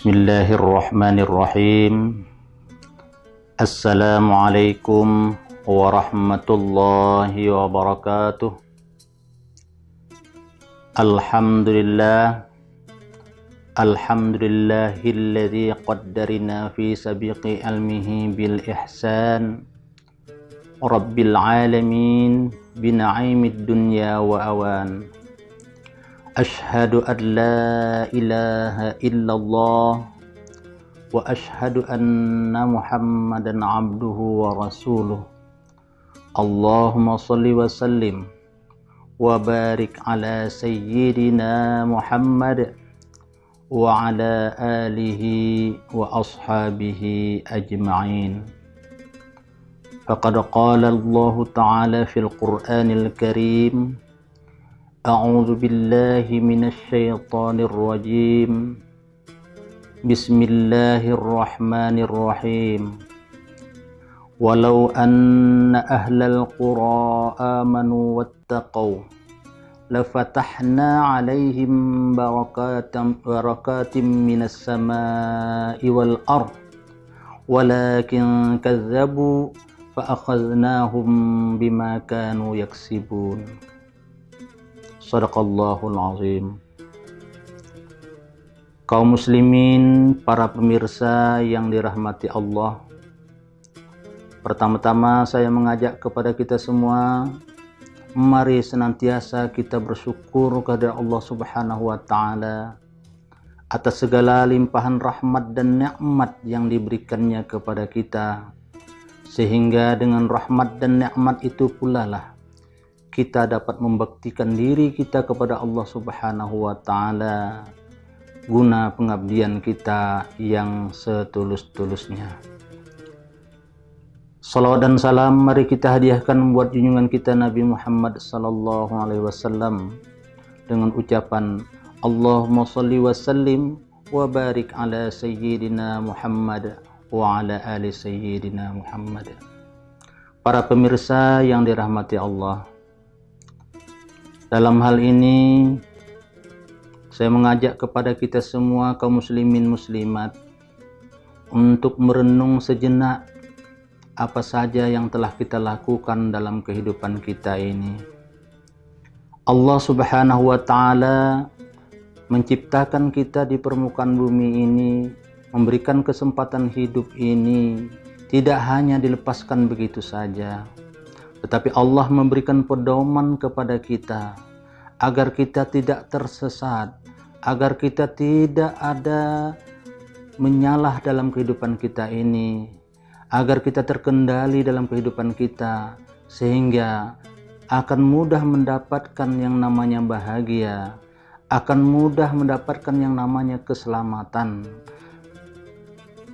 Bismillahirrahmanirrahim. Assalamualaikum warahmatullahi wabarakatuh. Alhamdulillahilladzi qaddarina fi sabiqi ilmihi bil ihsan. Rabbil alamin bina'imid dunya wa awan. Ashhadu an la ilaha illallah wa ashhadu anna Muhammadan abduhu wa rasuluh. Allahumma salli wa sallim wa barik ala sayyidina Muhammad wa ala alihi wa ashabihi ajma'in. Faqad qala Allah ta'ala fil Qur'anil Karim: A'udzu billahi minasy syaithanir rajim. Bismillahirrahmanirrahim. Walau anna ahlal qura amanu wattaqau lafatahna 'alaihim barakatim minas samaa'i wal ardh walakin kazzabu fa akhadnahum bima kanu yaksibun. Shadaqallahul azim. Kaum muslimin, para pemirsa yang dirahmati Allah, pertama-tama saya mengajak kepada kita semua, mari senantiasa kita bersyukur kepada Allah Subhanahu wa Ta'ala atas segala limpahan rahmat dan nikmat yang diberikannya kepada kita, sehingga dengan rahmat dan nikmat itu pula lah kita dapat membaktikan diri kita kepada Allah Subhanahu wa Ta'ala guna pengabdian kita yang setulus-tulusnya. Salawat dan salam mari kita hadiahkan buat junjungan kita Nabi Muhammad sallallahu alaihi wasallam dengan ucapan Allahumma shalli wa sallim wa barik ala sayyidina Muhammad wa ala ali sayyidina Muhammad. Para pemirsa yang dirahmati Allah, dalam hal ini saya mengajak kepada kita semua kaum muslimin muslimat untuk merenung sejenak apa saja yang telah kita lakukan dalam kehidupan kita ini. Allah Subhanahu wa Ta'ala menciptakan kita di permukaan bumi ini, memberikan kesempatan hidup ini tidak hanya dilepaskan begitu saja, tetapi Allah memberikan pedoman kepada kita agar kita tidak tersesat, agar kita tidak ada menyalah dalam kehidupan kita ini, agar kita terkendali dalam kehidupan kita, sehingga akan mudah mendapatkan yang namanya bahagia, akan mudah mendapatkan yang namanya keselamatan.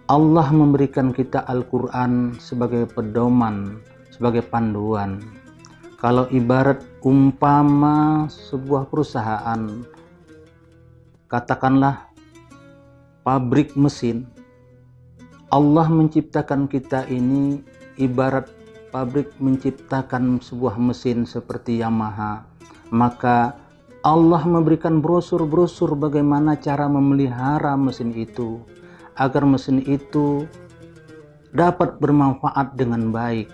Allah memberikan kita Al-Quran sebagai pedoman, sebagai panduan. Kalau ibarat umpama sebuah perusahaan, katakanlah pabrik mesin, Allah menciptakan kita ini ibarat pabrik menciptakan sebuah mesin seperti Yamaha. Maka Allah memberikan brosur-brosur bagaimana cara memelihara mesin itu, agar mesin itu dapat bermanfaat dengan baik,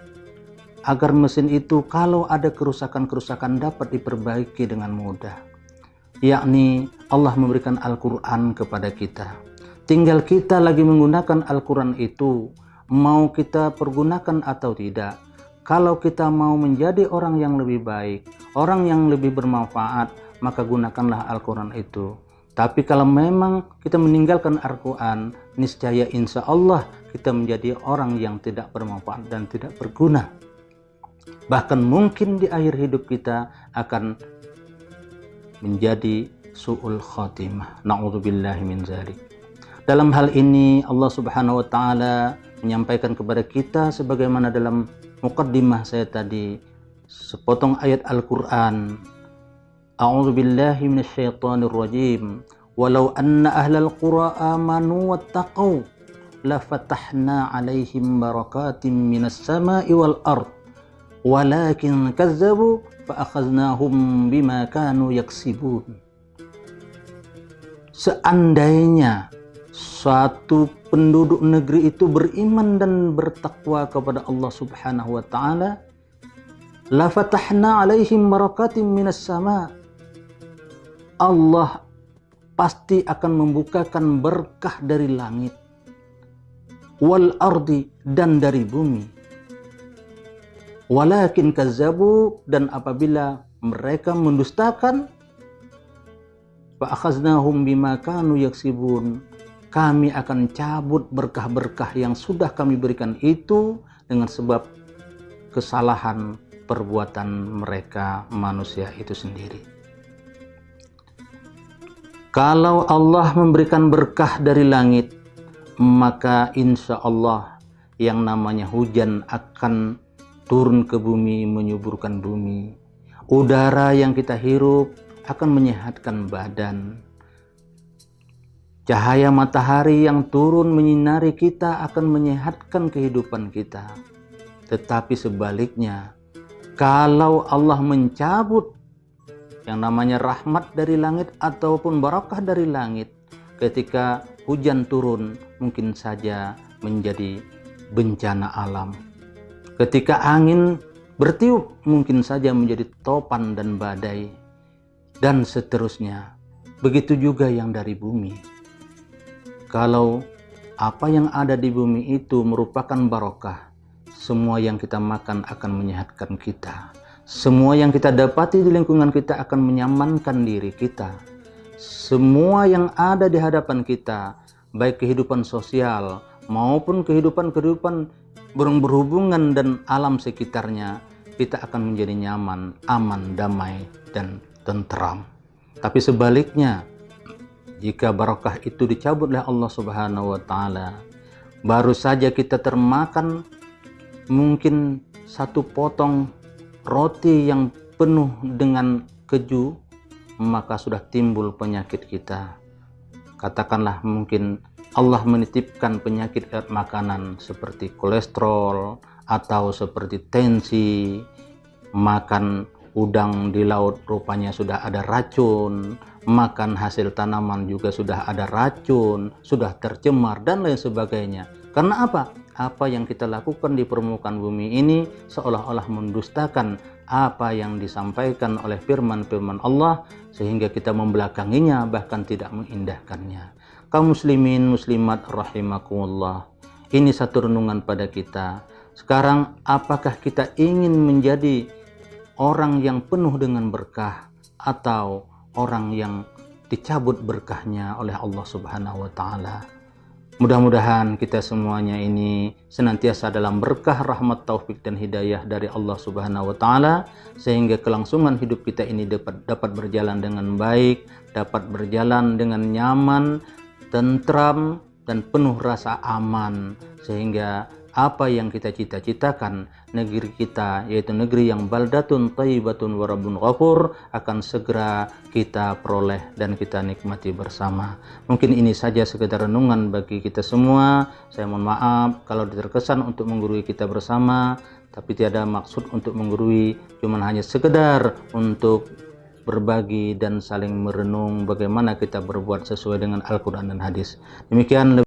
agar mesin itu kalau ada kerusakan-kerusakan dapat diperbaiki dengan mudah. Yakni Allah memberikan Al-Quran kepada kita. Tinggal kita lagi menggunakan Al-Quran itu, mau kita pergunakan atau tidak. Kalau kita mau menjadi orang yang lebih baik, orang yang lebih bermanfaat, maka gunakanlah Al-Quran itu. Tapi kalau memang kita meninggalkan Al-Quran, niscaya insya Allah kita menjadi orang yang tidak bermanfaat dan tidak berguna. Bahkan mungkin di akhir hidup kita akan menjadi su'ul khatimah. Na'udzubillahi min dzalik. Dalam hal ini Allah Subhanahu wa Ta'ala menyampaikan kepada kita sebagaimana dalam muqaddimah saya tadi, sepotong ayat Al-Quran. A'udzubillahi minasyaitonir rajim. Walau anna ahlal qura amanu wattaqau lafatahna 'alaihim barakatim minas samaa'i wal ardh walakin kazzabu fa akhadnahum bima kanu yaksibun. Seandainya suatu penduduk negeri itu beriman dan bertakwa kepada Allah Subhanahu wa taala, la fatahna alaihim barakatim minas sama. Allah pasti akan membukakan berkah dari langit, wal ardi, dan dari bumi. Walakin kazzabu, dan apabila mereka mendustakan, fa akhaznahum bima kanu yaksibun, kami akan cabut berkah-berkah yang sudah kami berikan itu dengan sebab kesalahan perbuatan mereka manusia itu sendiri. Kalau Allah memberikan berkah dari langit, maka insya Allah yang namanya hujan akan turun ke bumi, menyuburkan bumi. Udara yang kita hirup akan menyehatkan badan. Cahaya matahari yang turun menyinari kita akan menyehatkan kehidupan kita. Tetapi sebaliknya, kalau Allah mencabut yang namanya rahmat dari langit ataupun barakah dari langit, ketika hujan turun mungkin saja menjadi bencana alam. Ketika angin bertiup mungkin saja menjadi topan dan badai, dan seterusnya. Begitu juga yang dari bumi. Kalau apa yang ada di bumi itu merupakan barokah, semua yang kita makan akan menyehatkan kita. Semua yang kita dapati di lingkungan kita akan menyamankan diri kita. Semua yang ada di hadapan kita, baik kehidupan sosial maupun kehidupan berhubungan dan alam sekitarnya, kita akan menjadi nyaman, aman, damai, dan tentram. Tapi sebaliknya, jika barokah itu dicabut oleh Allah Subhanahu wa taala, baru saja kita termakan mungkin satu potong roti yang penuh dengan keju, maka sudah timbul penyakit kita. Katakanlah mungkin Allah menitipkan penyakit lewat makanan seperti kolesterol atau seperti tensi, makan udang di laut rupanya sudah ada racun, makan hasil tanaman juga sudah ada racun, sudah tercemar dan lain sebagainya. Karena apa? Apa yang kita lakukan di permukaan bumi ini seolah-olah mendustakan apa yang disampaikan oleh firman-firman Allah, sehingga kita membelakanginya bahkan tidak mengindahkannya. Kaum muslimin muslimat rahimakumullah, ini satu renungan pada kita. Sekarang apakah kita ingin menjadi orang yang penuh dengan berkah atau orang yang dicabut berkahnya oleh Allah Subhanahu wa taala? Mudah-mudahan kita semuanya ini senantiasa dalam berkah, rahmat, taufik, dan hidayah dari Allah Subhanahu wa taala, sehingga kelangsungan hidup kita ini dapat berjalan dengan baik, dapat berjalan dengan nyaman, tentram, dan penuh rasa aman, sehingga apa yang kita cita-citakan, negeri kita yaitu negeri yang baldatun thayyibatun wa rabbun ghafur, akan segera kita peroleh dan kita nikmati bersama. Mungkin ini saja sekedar renungan bagi kita semua. Saya mohon maaf kalau terkesan untuk menggurui kita bersama, tapi tiada maksud untuk menggurui, cuman hanya sekedar untuk berbagi dan saling merenung bagaimana kita berbuat sesuai dengan Al-Quran dan hadis. Demikian.